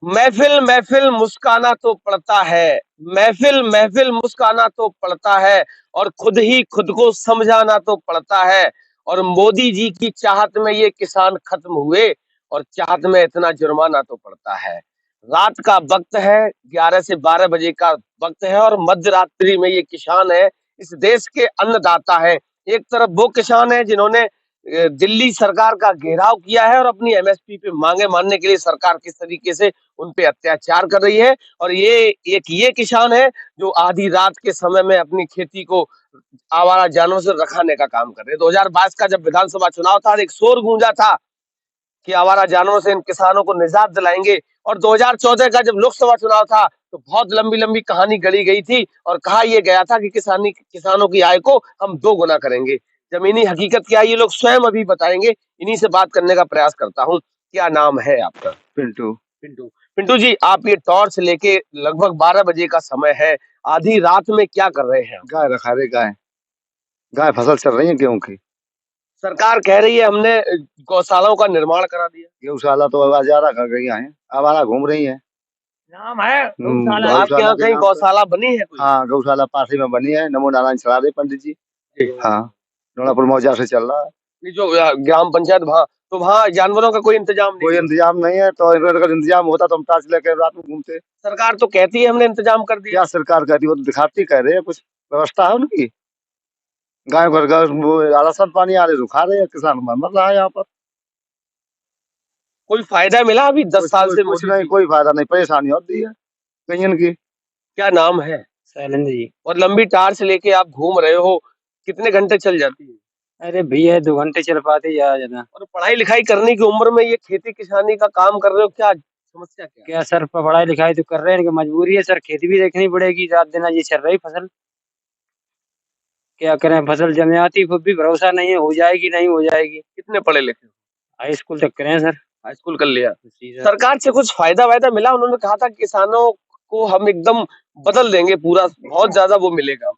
महफिल महफिल मुस्काना तो पड़ता है, महफिल महफिल मुस्काना तो पड़ता है, और खुद ही खुद को समझाना तो पड़ता है। और मोदी जी की चाहत में ये किसान खत्म हुए, और चाहत में इतना जुर्माना तो पड़ता है। रात का वक्त है, 11 से 12 बजे का वक्त है, और मध्य रात्रि में ये किसान है, इस देश के अन्नदाता है। एक तरफ वो किसान है जिन्होंने दिल्ली सरकार का घेराव किया है, और अपनी एमएसपी पे मांगे मानने के लिए सरकार किस तरीके से उन पे अत्याचार कर रही है। और ये किसान है जो आधी रात के समय में अपनी खेती को आवारा जानवरों से रखाने का काम कर रहे हैं। 2022 का जब विधानसभा चुनाव था, एक शोर गूंजा था कि आवारा जानवरों से इन किसानों को निजात दिलाएंगे। और 2014 का जब लोकसभा चुनाव था, तो बहुत लंबी लंबी कहानी गढ़ी गई थी, और कहा यह गया था कि किसानों की आय को हम 2 गुना करेंगे। जमीनी हकीकत क्या है, ये लोग स्वयं अभी बताएंगे। इन्हीं से बात करने का प्रयास करता हूँ। क्या नाम है आपका? पिंटू। पिंटू। पिंटू जी, आप ये टॉर्च लेके, लगभग 12 बजे का समय है, आधी रात में क्या कर रहे हैं? गाय रखा रहे, गाय गाय फसल चल रही है गेहूं की। सरकार कह रही है हमने गौशालाओं का निर्माण करा दिया। गौशाला तो आवारा कर गई है, आवारा घूम रही है। नाम है गौशाला, आपके गौशाला यहाँ के कहीं नाम पे। गौशाला बनी है कोई? हाँ, गौशाला पासी में बनी है, नमो नारायण चला रहे पंडित जी। हाँ, डोनापुर मौजा से चल रहा है। ये जो ग्राम पंचायत, वहाँ तो वहाँ जानवरों का कोई इंतजाम नहीं कोई है? इंतजाम नहीं है, तो अगर इंतजाम होता तो हम टार्च लेकर रात में घूमते। सरकार तो कहती है हमने इंतजाम कर दिया। क्या सरकार कहती है, वो तो दिखाती कह रहे हैं, कुछ व्यवस्था है उनकी। गाय घर घर वो राशन पानी आ रहे रुखा रहे हैं, किसान मर रहा है यहाँ पर। कोई फायदा मिला अभी 10 साल से कुछ मोदी नहीं, जी? कोई फायदा नहीं, परेशानी होती है कहीं इनकी। क्या नाम है? शैलेंद्र जी। और लंबी टार्च लेके आप घूम रहे हो, कितने घंटे चल जाती है? अरे भैया 2 घंटे चल पाते ज्यादा ज्यादा। और पढ़ाई लिखाई करने की उम्र में ये खेती किसानी का काम कर रहे हो, क्या समस्या क्या है? क्या सर, पढ़ाई लिखाई तो कर रहे हैं, लेकिन मजबूरी है सर, खेती भी देखनी पड़ेगी, रात दिन ये चल रही फसल। क्या करें, फसल जम जाती फिर भी भरोसा नहीं है, हो जाएगी नहीं हो जाएगी। कितने पढ़े लिखे हो? हाई स्कूल तक करें सर। हाई स्कूल कर लिया? जी सर। सरकार से कुछ फायदा वायदा मिला? उन्होंने कहा था किसानों को हम एकदम बदल देंगे, पूरा बहुत ज्यादा वो मिलेगा।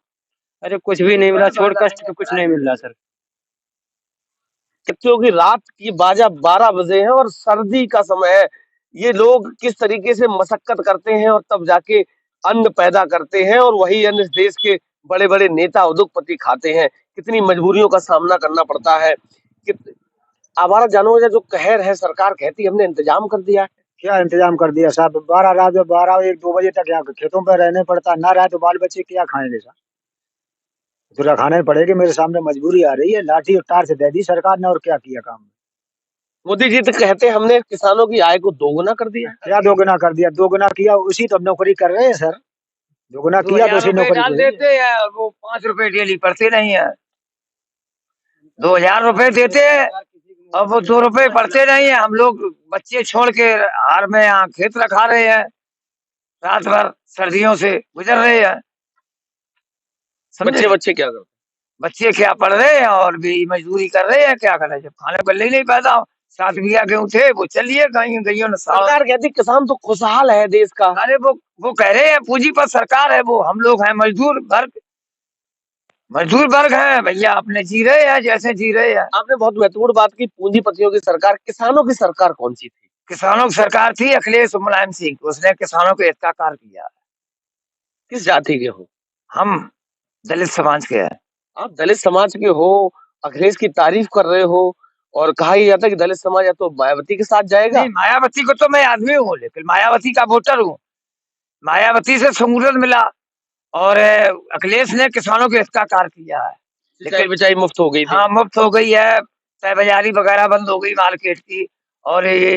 अरे कुछ भी नहीं मिला, छोड़ कष्ट तो कुछ नहीं मिल रहा सर। क्योंकि रात की बाजा 12 बजे है और सर्दी का समय है। ये लोग किस तरीके से मशक्कत करते हैं और तब जाके अन्न पैदा करते हैं, और वही अन्न इस देश के बड़े बड़े नेता उद्योगपति खाते हैं। कितनी मजबूरियों का सामना करना पड़ता है। आवारा जानवरों का जो कहर है, सरकार कहती है हमने इंतजाम कर दिया है। क्या इंतजाम कर दिया साहब? 12 रात में 12 1 2 बजे तक यहाँ खेतों पे रहने पड़ता, ना रहा तो बाल बच्चे क्या खाएंगे साहब? तो रखाना ही पड़ेगा, मेरे सामने मजबूरी आ रही है। लाठी और टार से दे दी सरकार ने, और क्या किया काम? मोदी जी तो कहते हैं हमने किसानों की आय को 2 गुना कर दिया। क्या 2 गुना कर दिया? 2 गुना किया उसी तो नौकरी कर रहे हैं सर। 2 गुना किया तो उसी नौकरी डाल कर रहे हैं। देते हैं, वो 5 रुपए डेली पड़ते नहीं है। 2,000 रुपए देते हैं, अब वो 2 रुपए पड़ते नहीं है। हम लोग बच्चे छोड़ के हार में यहाँ खेत रखा रहे हैं, रात भर सर्दियों से गुजर रहे हैं। समझे? बच्चे क्या करते? बच्चे क्या पढ़ रहे हैं और भी मजदूरी कर रहे हैं, क्या करें, जब खाने को नहीं पैदा हो। 7 बीघा गेहूं थे, वो चलिए कहीं गईयों ने सरकार कहती किसान तो खुशहाल है देश का। अरे वो कह रहे हैं पूंजीपत सरकार है, वो हम लोग हैं मजदूर वर्ग है भैया, अपने जी रहे हैं जैसे जी रहे हैं। आपने बहुत महत्वपूर्ण बात की, पूंजीपतियों की सरकार। किसानों की सरकार कौन सी थी? किसानों की सरकार थी अखिलेश मुलायम सिंह, उसने किसानों को हित का कार्य किया। किस जाति के हो? हम दलित समाज के हैं। आप दलित समाज के हो, अखिलेश की तारीफ कर रहे हो, और कहा यह जाता है कि दलित समाज या तो मायावती के साथ जाएगा। नहीं, मायावती को तो मैं आदमी हूँ, लेकिन मायावती का वोटर हूँ। मायावती से सहूलियत मिला, और अखिलेश ने किसानों के हित का कार्य किया है। सिंचाई बिचाई मुफ्त हो गई थी। हाँ, मुफ्त हो गई है, तय बाजारी वगैरह बंद हो गई मार्केट की। और ये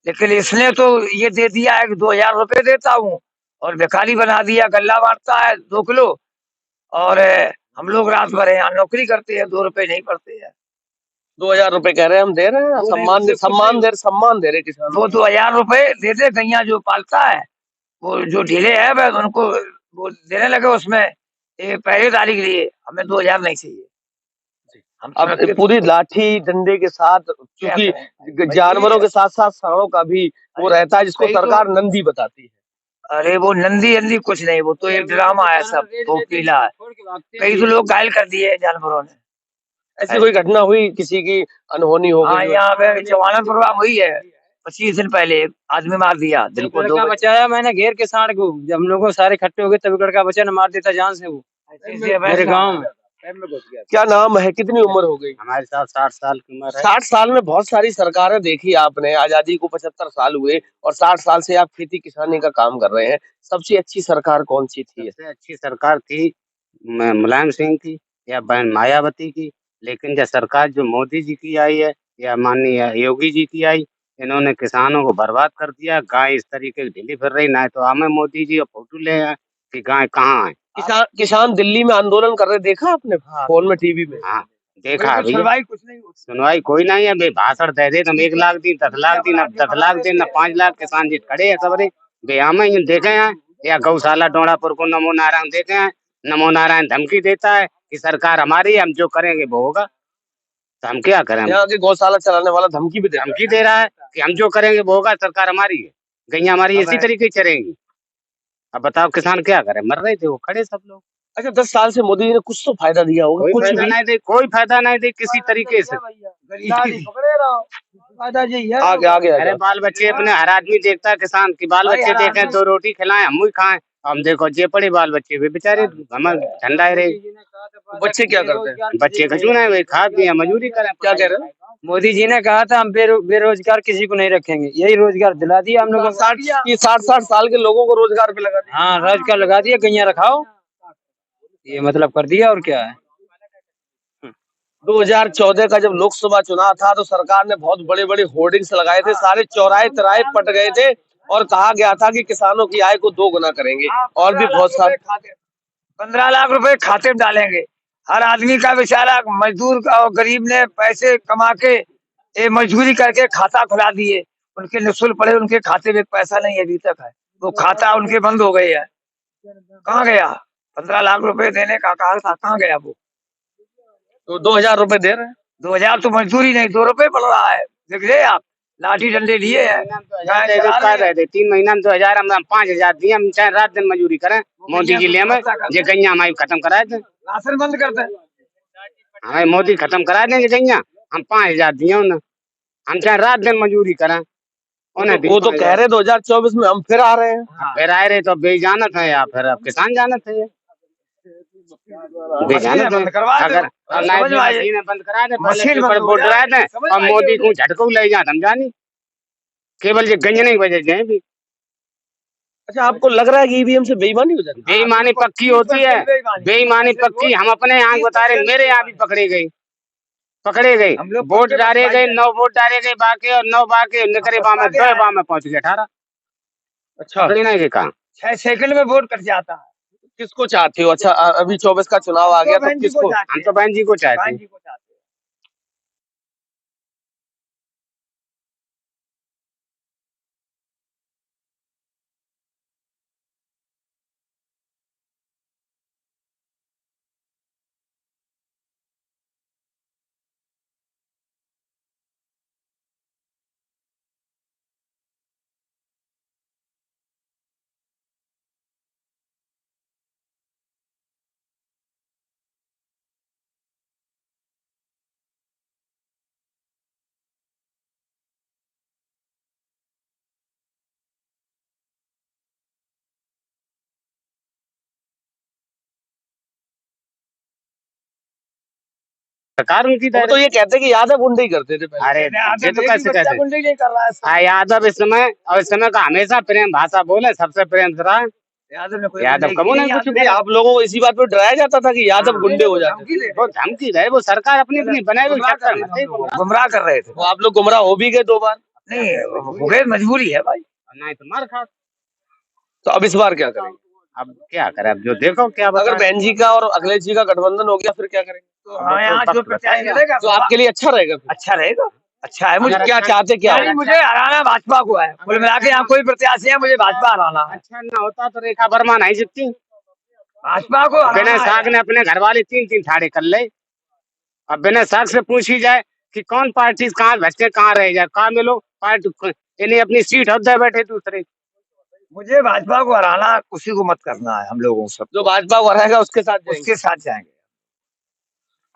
लेकिन इसने तो ये दे दिया है कि 2,000 रुपए देता हूँ, और बेकारी बना दिया, गल्ला बांटता है 2 किलो। और हम लोग रात भर यहाँ नौकरी करते हैं, 2 रुपए नहीं पड़ते हैं। 2,000 रुपए कह रहे हैं हम दे रहे हैं, सम्मान दे रहे किसानों। वो 2,000 रुपए दे दे, गैया जो पालता है, वो जो ढीले है वह उनको वो देने लगे, उसमें पहरेदारी के लिए हमें 2,000 नहीं चाहिए। हम अब पूरी लाठी डंडे के साथ, क्योंकि जानवरों के साथ साथ सांडों का भी वो रहता है, जिसको सरकार नंदी बताती है। अरे वो नंदी अंदी कुछ नहीं, वो तो एक ड्रामा है, सब कोकीला है। कई तो लोग घायल कर दिए जानवरों ने। ऐसी कोई घटना हुई किसी की अनहोनी हो हाँ, गई? यहाँ पे चौहानपुर हुई है, 25 दिन पहले एक आदमी मार दिया, दिन को 2 लड़का बजे। बचाया मैंने घेर के सांड को, जब हम लोग सारे इकट्ठे हो गए तभी लड़का बचा, न मार देता जान से वो मेरे गांव में। क्या नाम है, कितनी उम्र हो गई? हमारे साथ 60 साल की उम्र है। 60 साल में बहुत सारी सरकारें देखी आपने, आजादी को 75 साल हुए और 60 साल से आप खेती किसानी का काम कर रहे हैं। सबसे अच्छी सरकार कौन सी थी? सबसे अच्छी सरकार थी मुलायम सिंह की या बहन मायावती की, लेकिन जो सरकार जो मोदी जी की आई है या माननीय योगी जी की आई, इन्होंने किसानों को बर्बाद कर दिया। गाय इस तरीके की ढीली फिर रही, ना तो हमें मोदी जी और फोटो ले आए कि गाय कहाँ है। किसान दिल्ली में आंदोलन कर रहे, देखा आपने फोन में, टीवी में? हाँ देखा है भैया, सुनवाई कुछ नहीं होती। सुनवाई कोई नहीं है बे, भाषण दे दे तुम 1 लाख दी, 10 लाख दी, ना 10 लाख दे, ना 5 लाख। किसान जी खड़े हैं सबरे बे, हमें यूं देखे हैं या गौशाला डोड़ापुर को नमो नारायण देखे हैं। नमो नारायण धमकी देता है कि सरकार हमारी है, हम जो करेंगे वो होगा। तो हम क्या करें? यहाँ के गौशाला चलाने वाला धमकी भी धमकी दे रहा है कि हम जो करेंगे वो होगा, सरकार हमारी है, गैया हमारी इसी तरीके से चलेंगी। अब बताओ किसान क्या करे, मर रहे थे वो खड़े सब लोग। अच्छा, 10 साल से मोदी जी ने कुछ तो फायदा दिया होगा? कोई कुछ फायदा भी? नहीं दे, कोई फायदा नहीं दे किसी तरीके से। आगे अरे बाल बच्चे अपने, हर आदमी देखता है किसान की बाल बच्चे देखे 2 रोटी खिलाएं, हम ही खाएं। हम देखो जे पड़े बाल बच्चे वे बेचारे हम ठंडा रहे। बच्चे क्या करते हैं? बच्चे कचू नहीं, वे खा पिए मजदूरी करें। क्या कह रहे हैं? मोदी जी ने कहा था हम बेरोजगार किसी को नहीं रखेंगे, यही रोजगार दिला दिया हम लोग को। 60 साल के लोगों को रोजगार पे लगा दिया। हाँ रोजगार लगा दिया, गैया रखाओ, ये मतलब कर दिया और क्या है। 2014 का जब लोकसभा चुनाव था तो सरकार ने बहुत बड़े बड़े होर्डिंग्स लगाए थे, सारे चौराहे तिराहे पट गए थे और कहा गया था कि किसानों की आय को 2 गुना करेंगे और भी बहुत सारे 15 लाख रुपए खाते में डालेंगे। हर आदमी का बेचारा मजदूर का और गरीब ने पैसे कमा के मजदूरी करके खाता खुला दिए, उनके निःशुल्क पड़े, उनके खाते में पैसा नहीं अभी तक है, वो खाता उनके बंद हो गए है। कहाँ गया 15 लाख रुपए देने का, कहा था कहाँ गया वो? तो 2000 रुपए दे रहे हैं। 2000 तो मजदूरी नहीं, 2 रुपए पड़ रहा है, देख रहे आप, लाठी डंडे लिए है। 3 महीना में 2000, हम 5000 दिए, हम चाहे रात दिन मजदूरी करें। मोदी जी ले हमें ये गैया हमारी खत्म कराए थे, राशन बंद करते हैं। हमें मोदी खत्म करा देंगे गैया, हम 5000 दिए उन्हें, हम चाहे रात दिन मजदूरी करें। वो तो कह रहे 2024 में हम फिर आ रहे हैं। फिर आए रहे तो बेजानत है या फिर अब किसान जानत है, बेजानत है। अगर मशीनें बंद करा दे, मशीन पर वोट डरा दे और मोदी को झटको ले जा, हम जानी केवल ये गंज नहीं बजे जाए भी। अच्छा, आपको लग रहा है कि ईवीएम से बेईमानी हो जाती है? बेईमानी पक्की होती है, बेईमानी पक्की। हम अपने यहाँ बता रहे, मेरे यहाँ भी पकड़े गए, वोट डाले गए, 9 वोट डाले गए बाकी, और 9 बाकी निकले बा में 2 बा में पहुंच गए 18। अच्छा, नहीं के कहा 6 सेकंड में वोट कट जाता है। किसको चाहते हो? अच्छा, अभी 24 का चुनाव आ गया तो किसको? हम तो बहन जी को चाहते हैं। सरकार उनकी वो तो ये कहते हैं कि यादव गुंडे ही करते थे पहले। अरे ये तो कैसे कहते नहीं कर रहा है। यादव इस समय और इस समय का हमेशा प्रेम भाषा बोले, सबसे प्रेम से रहा। यादव कबू नहीं कुछ नहीं, आप लोगों को इसी बात पे डराया जाता था कि यादव गुंडे हो जाते थे। वो धमकी रहे, वो सरकार अपनी अपनी बनाए हुए चक्कर में थे। गुमराह कर रहे थे। वो आप लोग गुमराह हो भी गए 2 बार। नहीं हो गए, मजबूरी है भाई, नहीं तो मार खा। तो अब इस बार क्या करेंगे? अब क्या करें, अब जो देखो क्या अगर बहन जी का और अखिलेश जी का गठबंधन हो गया फिर क्या करेंगे? तो हाँ, यहाँ जो प्रत्याशी रहेगा तो आपके लिए अच्छा रहेगा फिर? अच्छा रहेगा, अच्छा है। मुझे क्या चाहते क्या नहीं, मुझे हराना भाजपा को है, कुल मिला के यहाँ कोई प्रत्याशी है, मुझे भाजपा हराना है। अच्छा ना होता तो रेखा वर्मा नहीं जीतती। भाजपा को विनय साग ने अपने घर वाले 3-3 ठाड़े कर ले। अब विनय साग से पूछी जाए कि कौन पार्टी कहाँ भटके, कहाँ रह जाए, कहाँ मिलो पार्टी, इन्हें अपनी सीट हद बैठे दूसरे। मुझे भाजपा को हराना, किसी को मत करना है, हम लोगों सब जो भाजपा को हराएगा उसके साथ जाएंगे। उसके साथ जाएंगे।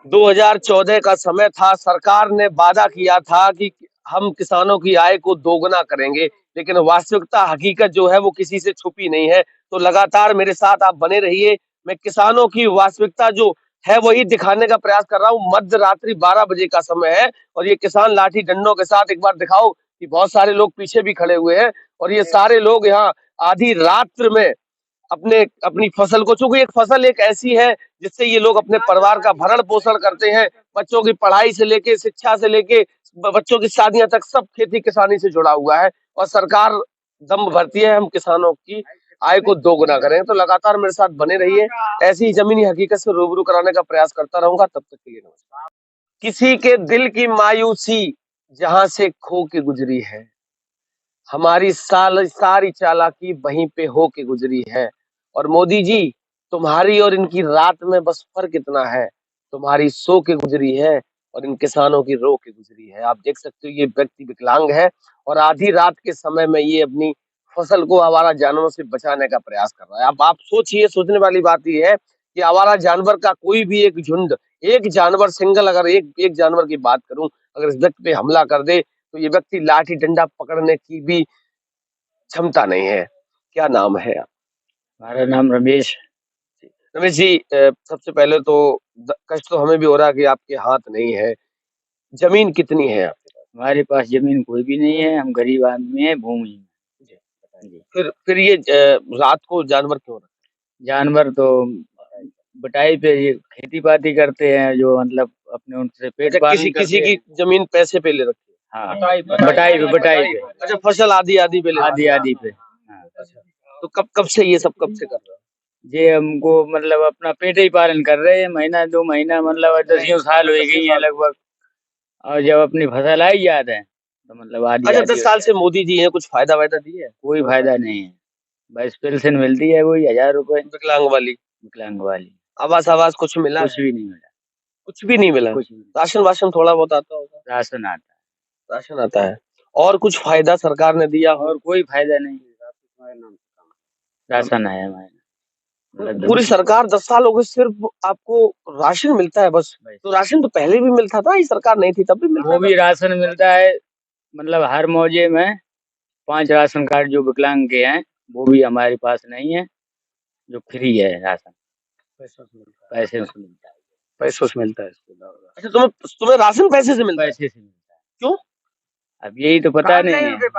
2014 का समय था, सरकार ने वादा किया था कि हम किसानों की आय को दोगुना करेंगे, लेकिन वास्तविकता हकीकत जो है वो किसी से छुपी नहीं है। तो लगातार मेरे साथ आप बने रहिए। मैं किसानों की वास्तविकता जो है वही दिखाने का प्रयास कर रहा हूँ। मध्य रात्रि 12 बजे का समय है और ये किसान लाठी डंडों के साथ, एक बार दिखाओ कि बहुत सारे लोग पीछे भी खड़े हुए हैं और ये सारे लोग यहाँ आधी रात्र में अपने अपनी फसल को, चूंकि एक फसल एक ऐसी है जिससे ये लोग अपने परिवार का भरण पोषण करते हैं। बच्चों की पढ़ाई से लेके, शिक्षा से लेके, बच्चों की शादियां तक सब खेती किसानी से जुड़ा हुआ है और सरकार दम भरती है हम किसानों की आय को दोगुना करें। तो लगातार मेरे साथ बने रहिए, ऐसी ही जमीनी हकीकत से रूबरू कराने का प्रयास करता रहूंगा। तब तक के लिए नमस्कार। किसी के दिल की मायूसी जहां से खो के गुजरी है, हमारी सारी चालाकी वहीं पे हो के गुजरी है। और मोदी जी, तुम्हारी और इनकी रात में बस फर्क इतना है, तुम्हारी सो के गुजरी है और इन किसानों की रो के गुजरी है। आप देख सकते हो ये व्यक्ति विकलांग है और आधी रात के समय में ये अपनी फसल को आवारा जानवरों से बचाने का प्रयास कर रहा है। अब आप सोचिए, सोचने वाली बात ये है कि आवारा जानवर का कोई भी एक झुंड, एक जानवर सिंगल, अगर एक एक जानवर की बात करूं, अगर इस व्यक्ति पे हमला कर दे तो ये व्यक्ति लाठी डंडा पकड़ने की भी क्षमता नहीं है। क्या नाम है आप? हमारा नाम रमेश। रमेश जी, सबसे पहले तो कष्ट तो हमें भी हो रहा है कि आपके हाथ नहीं है। जमीन कितनी है आपके पास? हमारे पास जमीन कोई भी नहीं है, हम गरीब आदमी हैं, भूमि में। जी, जी। फिर ये रात को जानवर क्यों रखते जानवर तो बटाई पे ये खेती बाड़ी करते हैं, जो मतलब अपने उनसे हैं? पेट अच्छा, पालन किसी किसी करते की हैं। जमीन पैसे पे ले रखी है? हाँ, बटाई पे। अच्छा, फसल आधी आधी पे ले आधी रखी है। आधी पे। हाँ। अच्छा, तो कब से ये सब कब से कर रहे हो? ये हमको मतलब अपना पेट ही पालन कर रहे हैं, महीना 2 महीना मतलब 10 साल हो गई हैं लगभग। और जब अपनी फसल आई जाते हैं तो मतलब आधी अच्छा, आधी 10 हो साल जाती से है। मोदी जी हैं, कुछ फायदा वायदा दिए है? कोई फायदा नहीं है, बस पेंशन मिलती है वही 1000 रुपए। विकलांग वाली विकलांग वाली। आवास आवास कुछ मिला कुछ है? भी नहीं मिला। कुछ भी नहीं मिला। कुछ भी नहीं। राशन वाशन थोड़ा बहुत आता होगा? राशन आता राशन आता है। और कुछ फायदा सरकार ने दिया है हो? और कोई फायदा नहीं। राशन आया हमारे मतलब पूरी सरकार 10 साल हो गए, सिर्फ आपको राशन मिलता है बस। तो राशन तो पहले भी मिलता था, ये सरकार नहीं थी तब भी मिलता वो था। भी राशन मिलता है मतलब हर मौजे में। 5 राशन कार्ड जो विकलांग के हैं वो भी हमारे पास नहीं है, जो फ्री है राशन। पैसों से मिलता है। पैसे से मिलता है। पैसों से मिलता है इसको। अच्छा, तुम्हें तुम्हें राशन पैसे से मिलता है? पैसे से मिलता है। क्यों? अब यही तो पता नहीं है।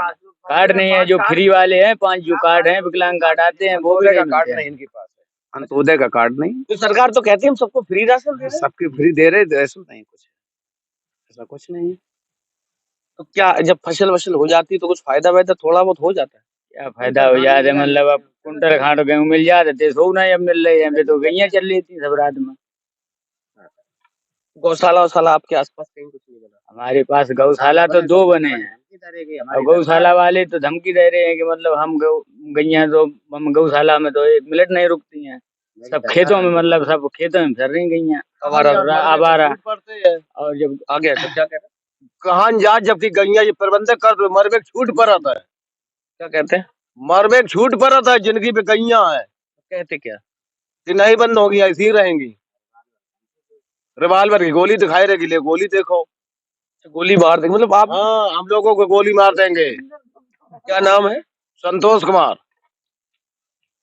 कार्ड नहीं है, जो फ्री वाले हैं 5 जो कार्ड हैं विकलांग कार्ड आते हैं वो भी अंत्योदय का नहीं कार्ड मिलते नहीं हैं। इनके पास है। अंत्योदय का कार्ड नहीं। तो सरकार तो कहती है हम सबको फ्री राशन दे रहे हैं। सबकी फ्री दे रहे थे, ऐसा नहीं कुछ। ऐसा कुछ नहीं है। तो क्या जब फसल वसल हो जाती है तो कुछ फायदा वायदा थोड़ा बहुत हो जाता है? क्या फायदा हो जाते मतलब अब कुंटल खांड गेहूँ मिल जाते थे, सो नहीं अब मिल रहे हैं। अभी तो गैया चल रही थी सब रात में। गौशाला वौशाला आपके आसपास कहीं कुछ नहीं बना? हमारे पास गौशाला तो 2 बने हैं और गौशाला वाले तो धमकी दे रहे हैं कि मतलब हम गैया तो हम गौशाला में तो 1 मिनट नहीं रुकती हैं। सब खेतों में मतलब सब खेतों में फिर रही गैया आवारा। और जब आगे आगे क्या कह रहे कहाँ जा, जबकि गैया ये प्रबंधक कर दो, मरबे छूट पर आता है। क्या कहते हैं? मरबे छूट पर आता है, जिंदगी पे गैया है कहते क्या? कि नहीं बंद होगी, ऐसी ही रहेंगी। रिवाल्वर की गोली दिखाई रहेगी, ले गोली देखो। अच्छा, गोली मार देंगे मतलब आप? हाँ, हम लोगों को गोली मार देंगे। क्या नाम है? संतोष कुमार।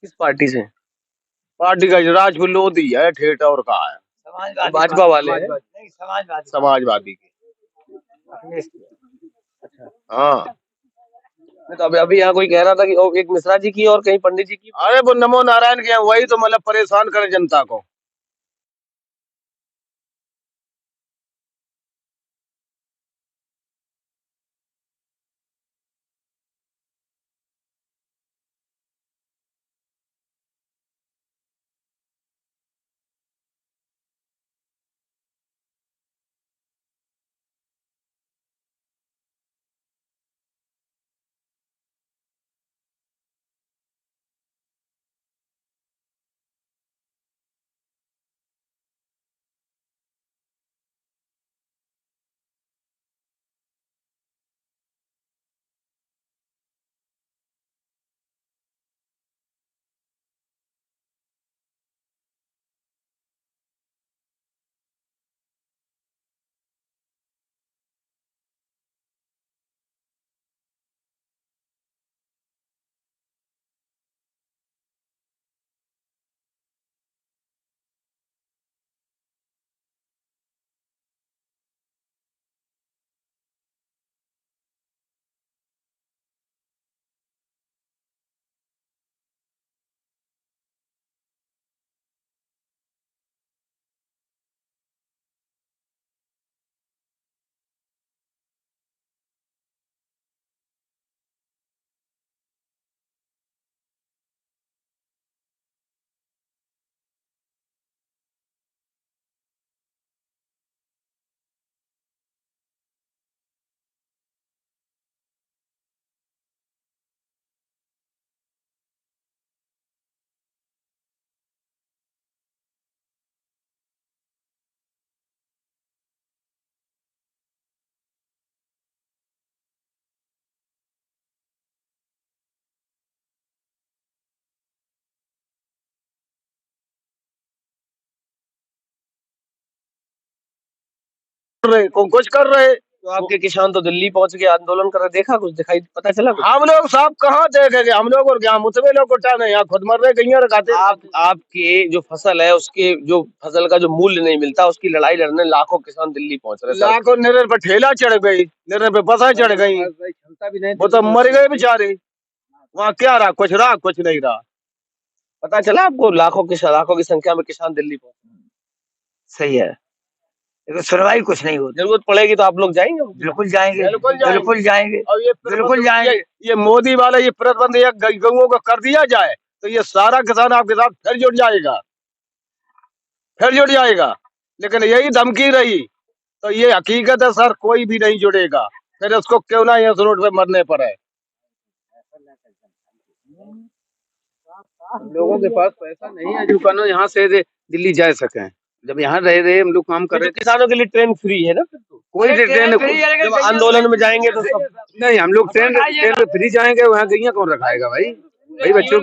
किस पार्टी से? पार्टी का राजपुर लोधी है, ठेठ और का है। भाजपा वाले हैं? समाजवादी की। अच्छा। हाँ। नहीं तो अभी अभी यहाँ कोई कह रहा था कि एक मिश्रा जी की और कहीं पंडित जी की। अरे वो नमो नारायण के हैं, वही तो मतलब परेशान करे जनता को। रहे, कुछ कर रहे। तो आपके किसान तो दिल्ली पहुंच के आंदोलन कर रहे, देखा कुछ दिखाई पता चला कुछ? हम लोग साहब कहाँ देखेंगे, हम लोग और क्या मुतबे लोग उठा नहीं, यहाँ खुद मर रहे गैया खाते। आपके जो फसल है उसके जो फसल का जो मूल्य नहीं मिलता, उसकी लड़ाई लड़ने लाखों किसान दिल्ली पहुंच रहे हैं। लाखों निरे पे ठेला चढ़ गई, निरे पे बसा चढ़ गई, वो तो मर गए बेचारे। वहाँ क्या रहा, कुछ नहीं रहा। पता चला आपको लाखों की संख्या में किसान दिल्ली पहुंचे? सही है, लेकिन सुनवाई कुछ नहीं होती। जरूरत पड़ेगी तो आप लोग जाएंगे? बिल्कुल जाएंगे, बिल्कुल जाएंगे। बिल्कुल जाएंगे, और ये बिल्कुल जाएंगे। ये मोदी वाला ये प्रतिबंध ये गऊओं को कर दिया जाए तो ये सारा किसान आपके साथ फिर जुड़ जाएगा, लेकिन यही धमकी रही तो ये हकीकत है सर, कोई भी नहीं जुड़ेगा, फिर उसको क्यों ना इस रोड पे मरने पड़े। लोगों के पास पैसा नहीं है जो कानून यहाँ से दिल्ली जा सकें। जब यहाँ रहे हम लोग काम कर रहे थे। किसानों के लिए ट्रेन फ्री है ना? फिर तो कोई ट्रेन जब आंदोलन में जाएंगे तो सब नहीं, हम लोग ट्रेन पे फ्री जाएंगे, वहाँ गैया कौन रखाएगा भाई? भाई बच्चों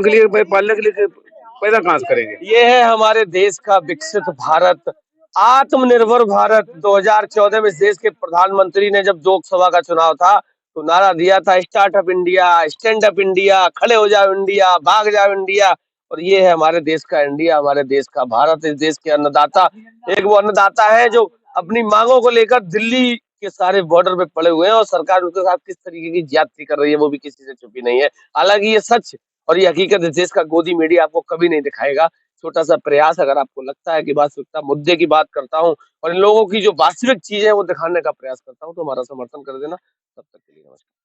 के लिए पालने के लिए पैदा कहाँ से करेंगे? ये है हमारे देश का विकसित भारत, आत्मनिर्भर भारत। 2014 में इस देश के प्रधानमंत्री ने जब लोकसभा का चुनाव था तो नारा दिया था startup India, stand up India, खड़े हो जाओ इंडिया, भाग जाओ इंडिया। और ये है हमारे देश का इंडिया, हमारे देश का भारत, इस देश के अन्नदाता। एक वो अन्नदाता है जो अपनी मांगों को लेकर दिल्ली के सारे बॉर्डर पे पड़े हुए हैं और सरकार उसके साथ किस तरीके की ज्यादती कर रही है वो भी किसी से छुपी नहीं है। हालांकि ये सच और ये हकीकत इस देश का गोदी मीडिया आपको कभी नहीं दिखाएगा। छोटा सा प्रयास, अगर आपको लगता है कि वास्तविकता मुद्दे की बात करता हूँ और इन लोगों की जो वास्तविक चीज है वो दिखाने का प्रयास करता हूँ तो हमारा समर्थन कर देना। तब तक के लिए नमस्कार।